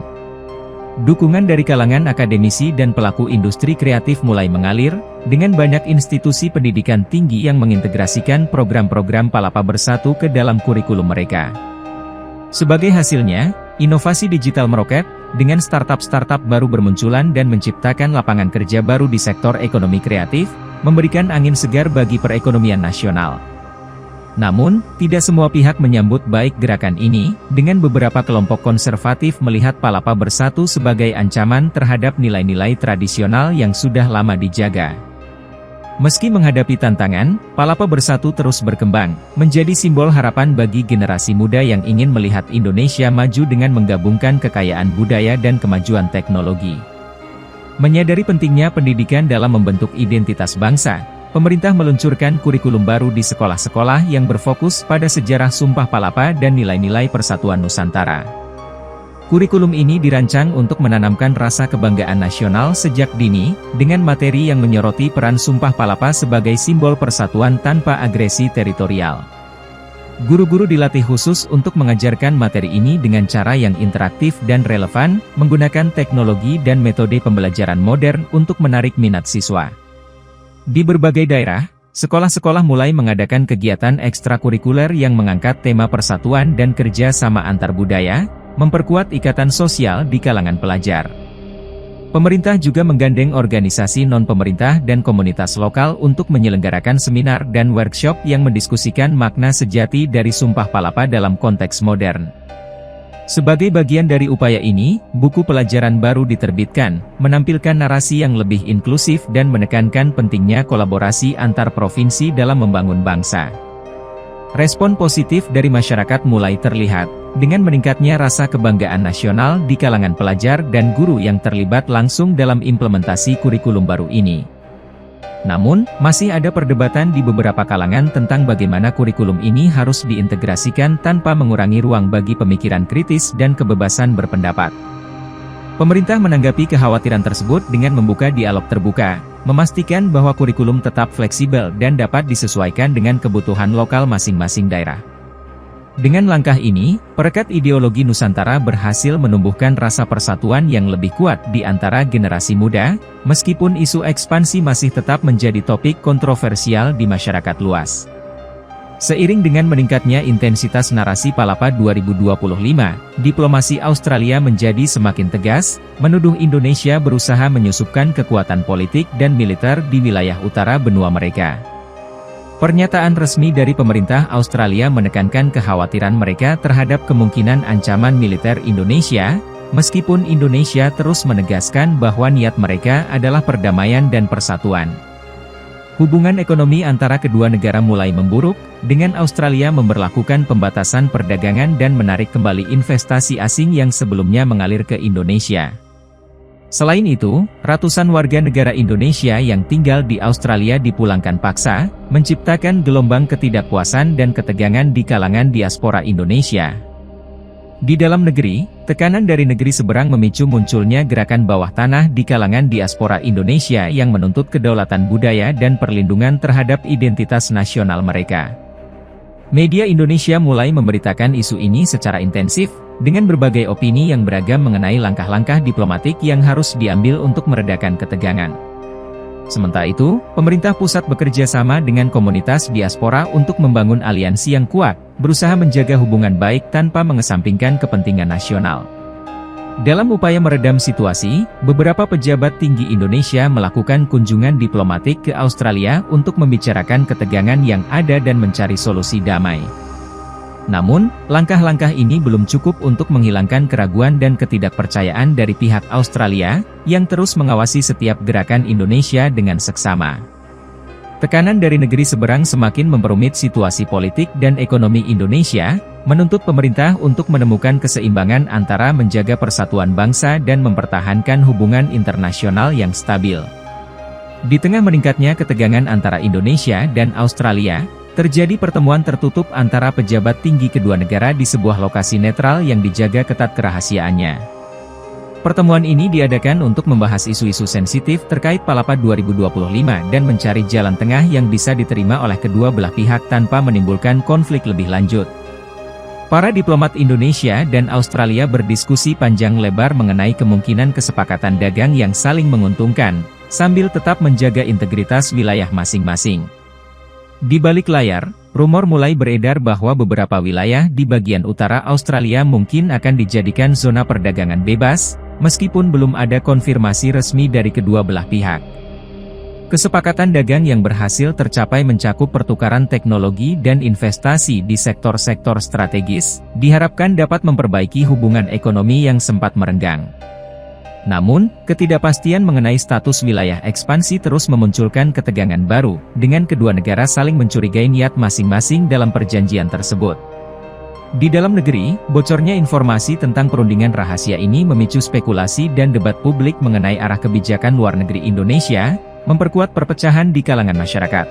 Dukungan dari kalangan akademisi dan pelaku industri kreatif mulai mengalir, dengan banyak institusi pendidikan tinggi yang mengintegrasikan program-program Palapa Bersatu ke dalam kurikulum mereka. Sebagai hasilnya, inovasi digital meroket, dengan startup-startup baru bermunculan dan menciptakan lapangan kerja baru di sektor ekonomi kreatif, memberikan angin segar bagi perekonomian nasional. Namun, tidak semua pihak menyambut baik gerakan ini, dengan beberapa kelompok konservatif melihat Palapa Bersatu sebagai ancaman terhadap nilai-nilai tradisional yang sudah lama dijaga. Meski menghadapi tantangan, Palapa Bersatu terus berkembang, menjadi simbol harapan bagi generasi muda yang ingin melihat Indonesia maju dengan menggabungkan kekayaan budaya dan kemajuan teknologi. Menyadari pentingnya pendidikan dalam membentuk identitas bangsa, pemerintah meluncurkan kurikulum baru di sekolah-sekolah yang berfokus pada sejarah Sumpah Palapa dan nilai-nilai Persatuan Nusantara. Kurikulum ini dirancang untuk menanamkan rasa kebanggaan nasional sejak dini, dengan materi yang menyoroti peran Sumpah Palapa sebagai simbol persatuan tanpa agresi teritorial. Guru-guru dilatih khusus untuk mengajarkan materi ini dengan cara yang interaktif dan relevan, menggunakan teknologi dan metode pembelajaran modern untuk menarik minat siswa. Di berbagai daerah, sekolah-sekolah mulai mengadakan kegiatan ekstrakurikuler yang mengangkat tema persatuan dan kerja sama antar budaya, memperkuat ikatan sosial di kalangan pelajar. Pemerintah juga menggandeng organisasi non-pemerintah dan komunitas lokal untuk menyelenggarakan seminar dan workshop yang mendiskusikan makna sejati dari Sumpah Palapa dalam konteks modern. Sebagai bagian dari upaya ini, buku pelajaran baru diterbitkan, menampilkan narasi yang lebih inklusif dan menekankan pentingnya kolaborasi antar provinsi dalam membangun bangsa. Respon positif dari masyarakat mulai terlihat, dengan meningkatnya rasa kebanggaan nasional di kalangan pelajar dan guru yang terlibat langsung dalam implementasi kurikulum baru ini. Namun, masih ada perdebatan di beberapa kalangan tentang bagaimana kurikulum ini harus diintegrasikan tanpa mengurangi ruang bagi pemikiran kritis dan kebebasan berpendapat. Pemerintah menanggapi kekhawatiran tersebut dengan membuka dialog terbuka, memastikan bahwa kurikulum tetap fleksibel dan dapat disesuaikan dengan kebutuhan lokal masing-masing daerah. Dengan langkah ini, perekat ideologi Nusantara berhasil menumbuhkan rasa persatuan yang lebih kuat di antara generasi muda, meskipun isu ekspansi masih tetap menjadi topik kontroversial di masyarakat luas. Seiring dengan meningkatnya intensitas narasi Palapa 2025, diplomasi Australia menjadi semakin tegas, menuduh Indonesia berusaha menyusupkan kekuatan politik dan militer di wilayah utara benua mereka. Pernyataan resmi dari pemerintah Australia menekankan kekhawatiran mereka terhadap kemungkinan ancaman militer Indonesia, meskipun Indonesia terus menegaskan bahwa niat mereka adalah perdamaian dan persatuan. Hubungan ekonomi antara kedua negara mulai memburuk, dengan Australia memberlakukan pembatasan perdagangan dan menarik kembali investasi asing yang sebelumnya mengalir ke Indonesia. Selain itu, ratusan warga negara Indonesia yang tinggal di Australia dipulangkan paksa, menciptakan gelombang ketidakpuasan dan ketegangan di kalangan diaspora Indonesia. Di dalam negeri, tekanan dari negeri seberang memicu munculnya gerakan bawah tanah di kalangan diaspora Indonesia yang menuntut kedaulatan budaya dan perlindungan terhadap identitas nasional mereka. Media Indonesia mulai memberitakan isu ini secara intensif, dengan berbagai opini yang beragam mengenai langkah-langkah diplomatik yang harus diambil untuk meredakan ketegangan. Sementara itu, pemerintah pusat bekerja sama dengan komunitas diaspora untuk membangun aliansi yang kuat, berusaha menjaga hubungan baik tanpa mengesampingkan kepentingan nasional. Dalam upaya meredam situasi, beberapa pejabat tinggi Indonesia melakukan kunjungan diplomatik ke Australia untuk membicarakan ketegangan yang ada dan mencari solusi damai. Namun, langkah-langkah ini belum cukup untuk menghilangkan keraguan dan ketidakpercayaan dari pihak Australia, yang terus mengawasi setiap gerakan Indonesia dengan seksama. Tekanan dari negeri seberang semakin memperumit situasi politik dan ekonomi Indonesia, menuntut pemerintah untuk menemukan keseimbangan antara menjaga persatuan bangsa dan mempertahankan hubungan internasional yang stabil. Di tengah meningkatnya ketegangan antara Indonesia dan Australia, terjadi pertemuan tertutup antara pejabat tinggi kedua negara di sebuah lokasi netral yang dijaga ketat kerahasiaannya. Pertemuan ini diadakan untuk membahas isu-isu sensitif terkait Palapa 2025 dan mencari jalan tengah yang bisa diterima oleh kedua belah pihak tanpa menimbulkan konflik lebih lanjut. Para diplomat Indonesia dan Australia berdiskusi panjang lebar mengenai kemungkinan kesepakatan dagang yang saling menguntungkan, sambil tetap menjaga integritas wilayah masing-masing. Di balik layar, rumor mulai beredar bahwa beberapa wilayah di bagian utara Australia mungkin akan dijadikan zona perdagangan bebas, meskipun belum ada konfirmasi resmi dari kedua belah pihak. Kesepakatan dagang yang berhasil tercapai mencakup pertukaran teknologi dan investasi di sektor-sektor strategis, diharapkan dapat memperbaiki hubungan ekonomi yang sempat merenggang. Namun, ketidakpastian mengenai status wilayah ekspansi terus memunculkan ketegangan baru, dengan kedua negara saling mencurigai niat masing-masing dalam perjanjian tersebut. Di dalam negeri, bocornya informasi tentang perundingan rahasia ini memicu spekulasi dan debat publik mengenai arah kebijakan luar negeri Indonesia, memperkuat perpecahan di kalangan masyarakat.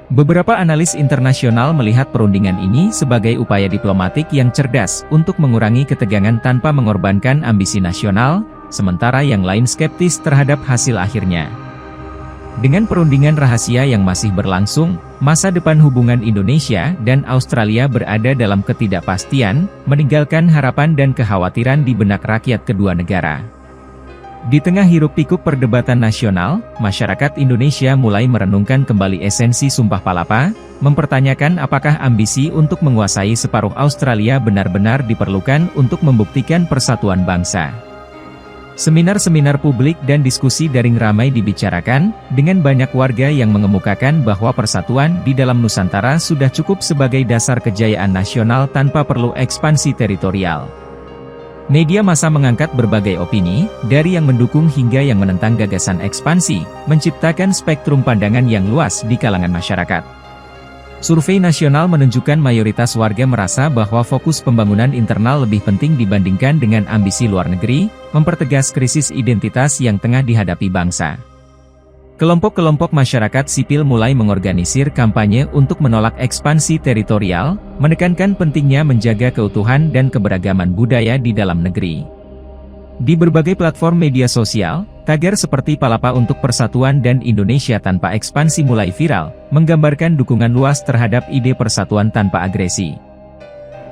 Beberapa analis internasional melihat perundingan ini sebagai upaya diplomatik yang cerdas untuk mengurangi ketegangan tanpa mengorbankan ambisi nasional, sementara yang lain skeptis terhadap hasil akhirnya. Dengan perundingan rahasia yang masih berlangsung, masa depan hubungan Indonesia dan Australia berada dalam ketidakpastian, meninggalkan harapan dan kekhawatiran di benak rakyat kedua negara. Di tengah hiruk-pikuk perdebatan nasional, masyarakat Indonesia mulai merenungkan kembali esensi Sumpah Palapa, mempertanyakan apakah ambisi untuk menguasai separuh Australia benar-benar diperlukan untuk membuktikan persatuan bangsa. Seminar-seminar publik dan diskusi daring ramai dibicarakan, dengan banyak warga yang mengemukakan bahwa persatuan di dalam Nusantara sudah cukup sebagai dasar kejayaan nasional tanpa perlu ekspansi teritorial. Media massa mengangkat berbagai opini, dari yang mendukung hingga yang menentang gagasan ekspansi, menciptakan spektrum pandangan yang luas di kalangan masyarakat. Survei nasional menunjukkan mayoritas warga merasa bahwa fokus pembangunan internal lebih penting dibandingkan dengan ambisi luar negeri, mempertegas krisis identitas yang tengah dihadapi bangsa. Kelompok-kelompok masyarakat sipil mulai mengorganisir kampanye untuk menolak ekspansi teritorial, menekankan pentingnya menjaga keutuhan dan keberagaman budaya di dalam negeri. Di berbagai platform media sosial, tagar seperti Palapa untuk Persatuan dan Indonesia tanpa ekspansi mulai viral, menggambarkan dukungan luas terhadap ide persatuan tanpa agresi.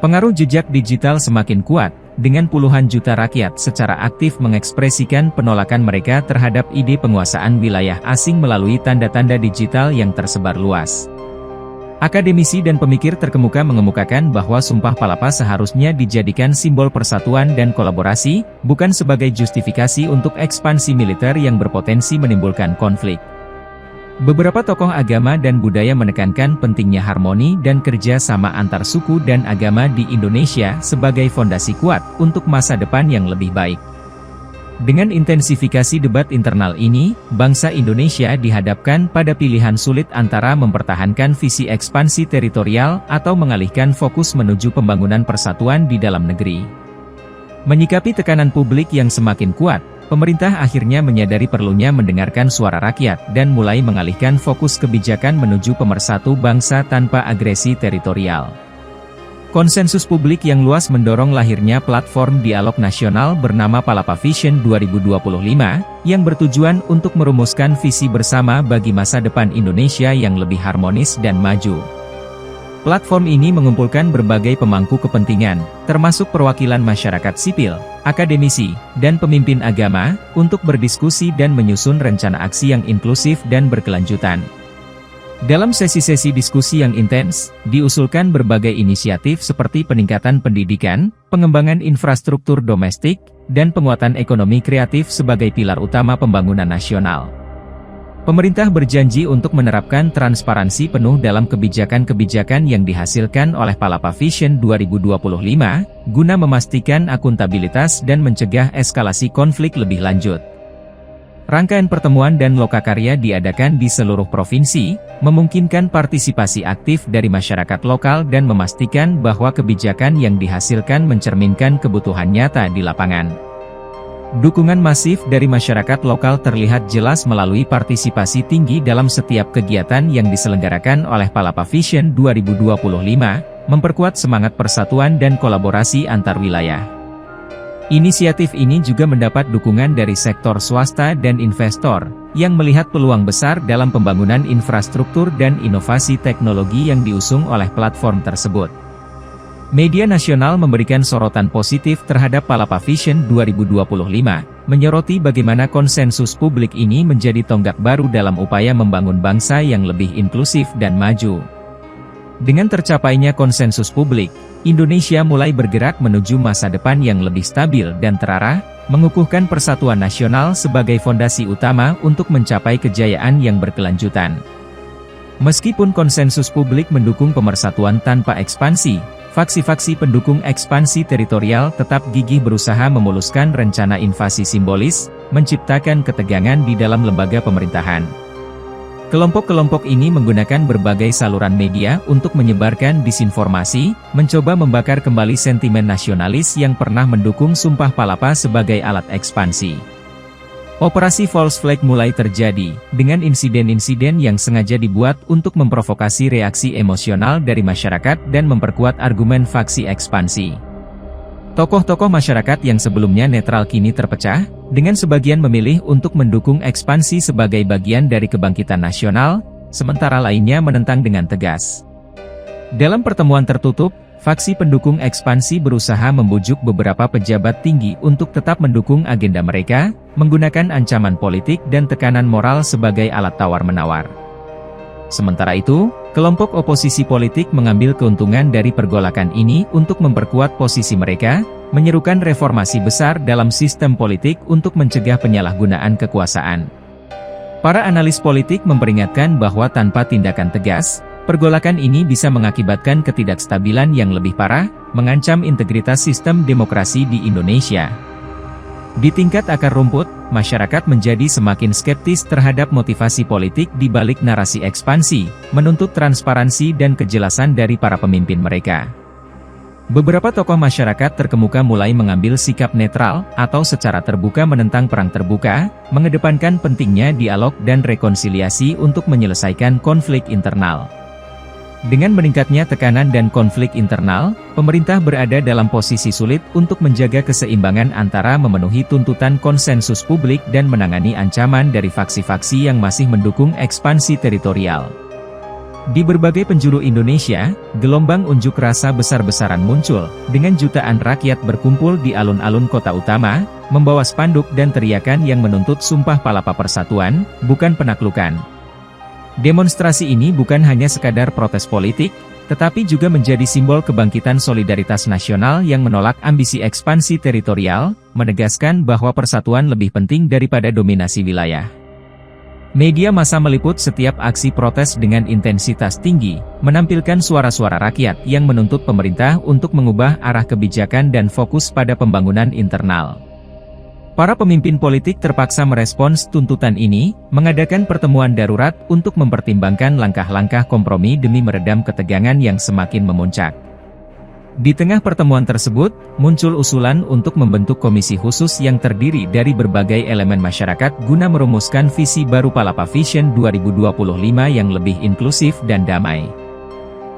Pengaruh jejak digital semakin kuat, dengan puluhan juta rakyat secara aktif mengekspresikan penolakan mereka terhadap ide penguasaan wilayah asing melalui tanda-tanda digital yang tersebar luas. Akademisi dan pemikir terkemuka mengemukakan bahwa Sumpah Palapa seharusnya dijadikan simbol persatuan dan kolaborasi, bukan sebagai justifikasi untuk ekspansi militer yang berpotensi menimbulkan konflik. Beberapa tokoh agama dan budaya menekankan pentingnya harmoni dan kerja sama antar suku dan agama di Indonesia sebagai fondasi kuat untuk masa depan yang lebih baik. Dengan intensifikasi debat internal ini, bangsa Indonesia dihadapkan pada pilihan sulit antara mempertahankan visi ekspansi teritorial atau mengalihkan fokus menuju pembangunan persatuan di dalam negeri. Menyikapi tekanan publik yang semakin kuat, pemerintah akhirnya menyadari perlunya mendengarkan suara rakyat dan mulai mengalihkan fokus kebijakan menuju pemersatu bangsa tanpa agresi teritorial. Konsensus publik yang luas mendorong lahirnya platform dialog nasional bernama Palapa Vision 2025, yang bertujuan untuk merumuskan visi bersama bagi masa depan Indonesia yang lebih harmonis dan maju. Platform ini mengumpulkan berbagai pemangku kepentingan, termasuk perwakilan masyarakat sipil, akademisi, dan pemimpin agama, untuk berdiskusi dan menyusun rencana aksi yang inklusif dan berkelanjutan. Dalam sesi-sesi diskusi yang intens, diusulkan berbagai inisiatif seperti peningkatan pendidikan, pengembangan infrastruktur domestik, dan penguatan ekonomi kreatif sebagai pilar utama pembangunan nasional. Pemerintah berjanji untuk menerapkan transparansi penuh dalam kebijakan-kebijakan yang dihasilkan oleh Palapa Vision 2025, guna memastikan akuntabilitas dan mencegah eskalasi konflik lebih lanjut. Rangkaian pertemuan dan lokakarya diadakan di seluruh provinsi, memungkinkan partisipasi aktif dari masyarakat lokal dan memastikan bahwa kebijakan yang dihasilkan mencerminkan kebutuhan nyata di lapangan. Dukungan masif dari masyarakat lokal terlihat jelas melalui partisipasi tinggi dalam setiap kegiatan yang diselenggarakan oleh Palapa Vision 2025, memperkuat semangat persatuan dan kolaborasi antar wilayah. Inisiatif ini juga mendapat dukungan dari sektor swasta dan investor, yang melihat peluang besar dalam pembangunan infrastruktur dan inovasi teknologi yang diusung oleh platform tersebut. Media nasional memberikan sorotan positif terhadap Palapa Vision 2025, menyoroti bagaimana konsensus publik ini menjadi tonggak baru dalam upaya membangun bangsa yang lebih inklusif dan maju. Dengan tercapainya konsensus publik, Indonesia mulai bergerak menuju masa depan yang lebih stabil dan terarah, mengukuhkan persatuan nasional sebagai fondasi utama untuk mencapai kejayaan yang berkelanjutan. Meskipun konsensus publik mendukung pemersatuan tanpa ekspansi, faksi-faksi pendukung ekspansi teritorial tetap gigih berusaha memuluskan rencana invasi simbolis, menciptakan ketegangan di dalam lembaga pemerintahan. Kelompok-kelompok ini menggunakan berbagai saluran media untuk menyebarkan disinformasi, mencoba membakar kembali sentimen nasionalis yang pernah mendukung Sumpah Palapa sebagai alat ekspansi. Operasi false flag mulai terjadi, dengan insiden-insiden yang sengaja dibuat untuk memprovokasi reaksi emosional dari masyarakat dan memperkuat argumen faksi ekspansi. Tokoh-tokoh masyarakat yang sebelumnya netral kini terpecah, dengan sebagian memilih untuk mendukung ekspansi sebagai bagian dari kebangkitan nasional, sementara lainnya menentang dengan tegas. Dalam pertemuan tertutup, faksi pendukung ekspansi berusaha membujuk beberapa pejabat tinggi untuk tetap mendukung agenda mereka, menggunakan ancaman politik dan tekanan moral sebagai alat tawar-menawar. Sementara itu, kelompok oposisi politik mengambil keuntungan dari pergolakan ini untuk memperkuat posisi mereka, menyerukan reformasi besar dalam sistem politik untuk mencegah penyalahgunaan kekuasaan. Para analis politik memperingatkan bahwa tanpa tindakan tegas, pergolakan ini bisa mengakibatkan ketidakstabilan yang lebih parah, mengancam integritas sistem demokrasi di Indonesia. Di tingkat akar rumput, masyarakat menjadi semakin skeptis terhadap motivasi politik di balik narasi ekspansi, menuntut transparansi dan kejelasan dari para pemimpin mereka. Beberapa tokoh masyarakat terkemuka mulai mengambil sikap netral, atau secara terbuka menentang perang terbuka, mengedepankan pentingnya dialog dan rekonsiliasi untuk menyelesaikan konflik internal. Dengan meningkatnya tekanan dan konflik internal, pemerintah berada dalam posisi sulit untuk menjaga keseimbangan antara memenuhi tuntutan konsensus publik dan menangani ancaman dari faksi-faksi yang masih mendukung ekspansi teritorial. Di berbagai penjuru Indonesia, gelombang unjuk rasa besar-besaran muncul, dengan jutaan rakyat berkumpul di alun-alun kota utama, membawa spanduk dan teriakan yang menuntut Sumpah Palapa Persatuan, bukan penaklukan. Demonstrasi ini bukan hanya sekadar protes politik, tetapi juga menjadi simbol kebangkitan solidaritas nasional yang menolak ambisi ekspansi teritorial, menegaskan bahwa persatuan lebih penting daripada dominasi wilayah. Media massa meliput setiap aksi protes dengan intensitas tinggi, menampilkan suara-suara rakyat yang menuntut pemerintah untuk mengubah arah kebijakan dan fokus pada pembangunan internal. Para pemimpin politik terpaksa merespons tuntutan ini, mengadakan pertemuan darurat untuk mempertimbangkan langkah-langkah kompromi demi meredam ketegangan yang semakin memuncak. Di tengah pertemuan tersebut, muncul usulan untuk membentuk komisi khusus yang terdiri dari berbagai elemen masyarakat guna merumuskan visi baru Palapa Vision 2025 yang lebih inklusif dan damai.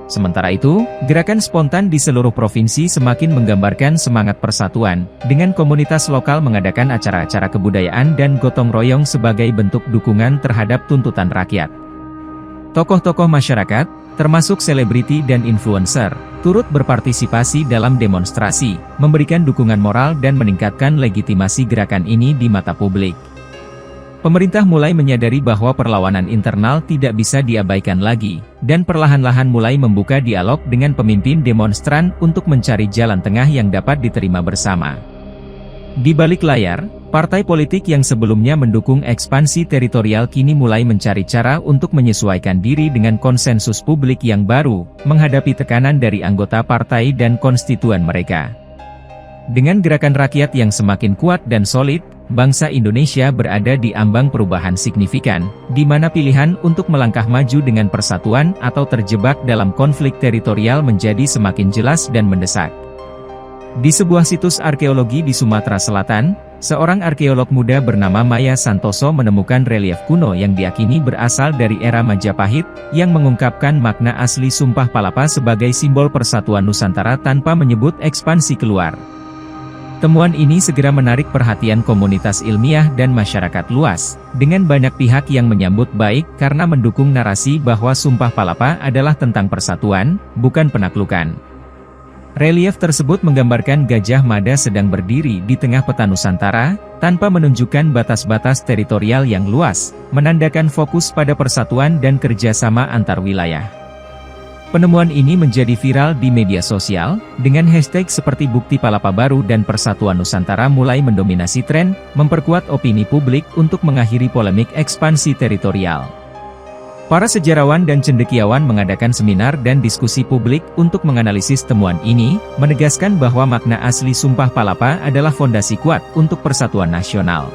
Sementara itu, gerakan spontan di seluruh provinsi semakin menggambarkan semangat persatuan, dengan komunitas lokal mengadakan acara-acara kebudayaan dan gotong royong sebagai bentuk dukungan terhadap tuntutan rakyat. Tokoh-tokoh masyarakat, termasuk selebriti dan influencer, turut berpartisipasi dalam demonstrasi, memberikan dukungan moral dan meningkatkan legitimasi gerakan ini di mata publik. Pemerintah mulai menyadari bahwa perlawanan internal tidak bisa diabaikan lagi, dan perlahan-lahan mulai membuka dialog dengan pemimpin demonstran untuk mencari jalan tengah yang dapat diterima bersama. Di balik layar, partai politik yang sebelumnya mendukung ekspansi teritorial kini mulai mencari cara untuk menyesuaikan diri dengan konsensus publik yang baru, menghadapi tekanan dari anggota partai dan konstituen mereka. Dengan gerakan rakyat yang semakin kuat dan solid, bangsa Indonesia berada di ambang perubahan signifikan, di mana pilihan untuk melangkah maju dengan persatuan atau terjebak dalam konflik teritorial menjadi semakin jelas dan mendesak. Di sebuah situs arkeologi di Sumatera Selatan, seorang arkeolog muda bernama Maya Santoso menemukan relief kuno yang diyakini berasal dari era Majapahit, yang mengungkapkan makna asli Sumpah Palapa sebagai simbol persatuan Nusantara tanpa menyebut ekspansi keluar. Temuan ini segera menarik perhatian komunitas ilmiah dan masyarakat luas, dengan banyak pihak yang menyambut baik karena mendukung narasi bahwa Sumpah Palapa adalah tentang persatuan, bukan penaklukan. Relief tersebut menggambarkan Gajah Mada sedang berdiri di tengah peta Nusantara, tanpa menunjukkan batas-batas teritorial yang luas, menandakan fokus pada persatuan dan kerjasama antar wilayah. Penemuan ini menjadi viral di media sosial, dengan hashtag seperti Bukti Palapa Baru dan Persatuan Nusantara mulai mendominasi tren, memperkuat opini publik untuk mengakhiri polemik ekspansi teritorial. Para sejarawan dan cendekiawan mengadakan seminar dan diskusi publik untuk menganalisis temuan ini, menegaskan bahwa makna asli Sumpah Palapa adalah fondasi kuat untuk persatuan nasional.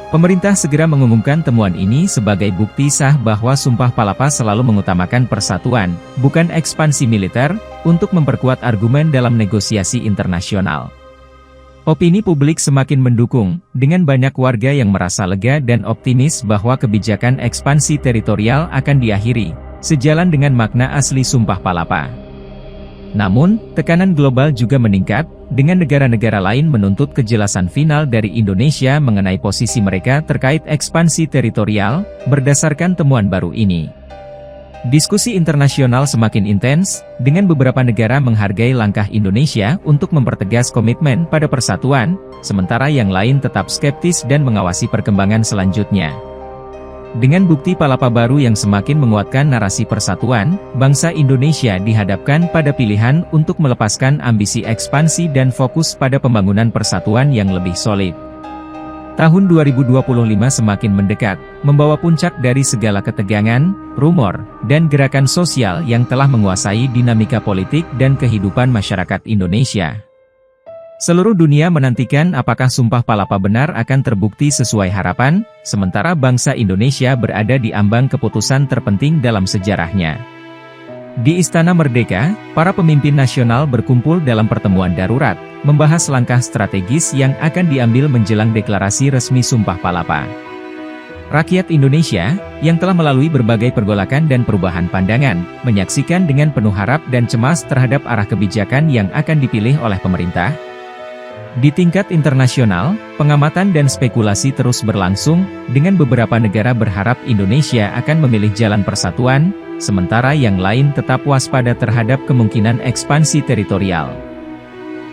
Pemerintah segera mengumumkan temuan ini sebagai bukti sah bahwa Sumpah Palapa selalu mengutamakan persatuan, bukan ekspansi militer, untuk memperkuat argumen dalam negosiasi internasional. Opini publik semakin mendukung, dengan banyak warga yang merasa lega dan optimis bahwa kebijakan ekspansi teritorial akan diakhiri, sejalan dengan makna asli Sumpah Palapa. Namun, tekanan global juga meningkat, dengan negara-negara lain menuntut kejelasan final dari Indonesia mengenai posisi mereka terkait ekspansi teritorial, berdasarkan temuan baru ini. Diskusi internasional semakin intens, dengan beberapa negara menghargai langkah Indonesia untuk mempertegas komitmen pada persatuan, sementara yang lain tetap skeptis dan mengawasi perkembangan selanjutnya. Dengan bukti Palapa baru yang semakin menguatkan narasi persatuan, bangsa Indonesia dihadapkan pada pilihan untuk melepaskan ambisi ekspansi dan fokus pada pembangunan persatuan yang lebih solid. Tahun 2025 semakin mendekat, membawa puncak dari segala ketegangan, rumor, dan gerakan sosial yang telah menguasai dinamika politik dan kehidupan masyarakat Indonesia. Seluruh dunia menantikan apakah Sumpah Palapa benar akan terbukti sesuai harapan, sementara bangsa Indonesia berada di ambang keputusan terpenting dalam sejarahnya. Di Istana Merdeka, para pemimpin nasional berkumpul dalam pertemuan darurat, membahas langkah strategis yang akan diambil menjelang deklarasi resmi Sumpah Palapa. Rakyat Indonesia, yang telah melalui berbagai pergolakan dan perubahan pandangan, menyaksikan dengan penuh harap dan cemas terhadap arah kebijakan yang akan dipilih oleh pemerintah. Di tingkat internasional, pengamatan dan spekulasi terus berlangsung, dengan beberapa negara berharap Indonesia akan memilih jalan persatuan, sementara yang lain tetap waspada terhadap kemungkinan ekspansi teritorial.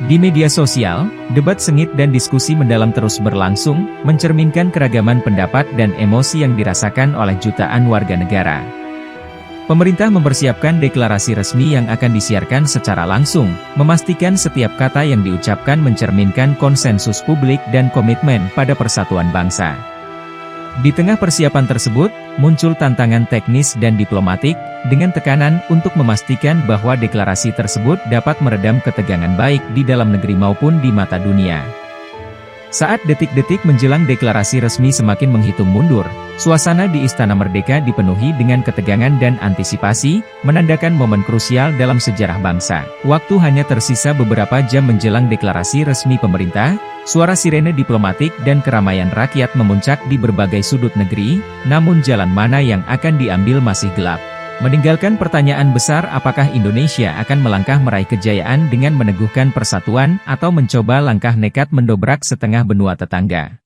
Di media sosial, debat sengit dan diskusi mendalam terus berlangsung, mencerminkan keragaman pendapat dan emosi yang dirasakan oleh jutaan warga negara. Pemerintah mempersiapkan deklarasi resmi yang akan disiarkan secara langsung, memastikan setiap kata yang diucapkan mencerminkan konsensus publik dan komitmen pada persatuan bangsa. Di tengah persiapan tersebut, muncul tantangan teknis dan diplomatik, dengan tekanan untuk memastikan bahwa deklarasi tersebut dapat meredam ketegangan baik di dalam negeri maupun di mata dunia. Saat detik-detik menjelang deklarasi resmi semakin menghitung mundur, suasana di Istana Merdeka dipenuhi dengan ketegangan dan antisipasi, menandakan momen krusial dalam sejarah bangsa. Waktu hanya tersisa beberapa jam menjelang deklarasi resmi pemerintah, suara sirene diplomatik dan keramaian rakyat memuncak di berbagai sudut negeri, namun jalan mana yang akan diambil masih gelap. Meninggalkan pertanyaan besar apakah Indonesia akan melangkah meraih kejayaan dengan meneguhkan persatuan atau mencoba langkah nekat mendobrak setengah benua tetangga.